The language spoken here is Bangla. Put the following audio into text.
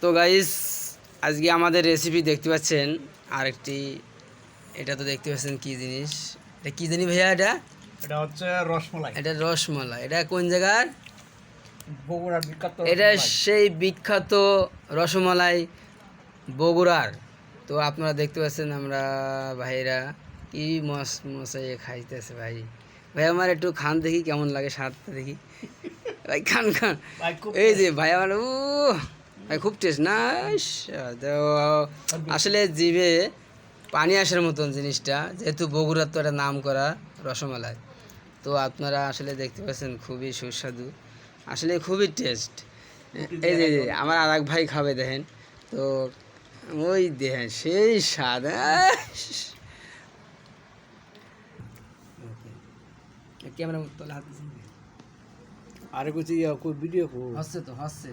তো গাইস আজকে আমাদের রেসিপি দেখতে পাচ্ছেন আরেকটি, এটা তো দেখতে পাচ্ছেন কি জিনিস, এটা কি জানি ভাইয়া? এটা হচ্ছে রসমালাই। এটা রসমালাই। এটা কোন জায়গার? বগুড়ার বিখ্যাত এটা রসমালাই। সেই বিখ্যাত রসমালাই বগুড়ার। তো আপনারা দেখতে পাচ্ছেন আমরা ভাইরা কি মশাই খাইতেছে। ভাই ভাই আমার একটু খান দেখি কেমন লাগে, স্বাদটা দেখি। ভাই খান খান। ভাই খুব এই যে ভাই আমার ভাই খুব টেস্ট না। তো আসলে জিভে পানি আসার মতন জিনিসটা, যেহেতু বগুড়ার তো একটা নাম করা রসমালাই। তো আপনারা আসলে দেখতে পাচ্ছেন খুবই সুস্বাদু, আসলে খুবই টেস্ট। এই যে আমার আর এক ভাই খাবে দেখেন, তো ওই দেখেন সেই স্বাদ। ক্যামেরা তোলা হাত আরে কিছু ভিডিও হচ্ছে তো হচ্ছে।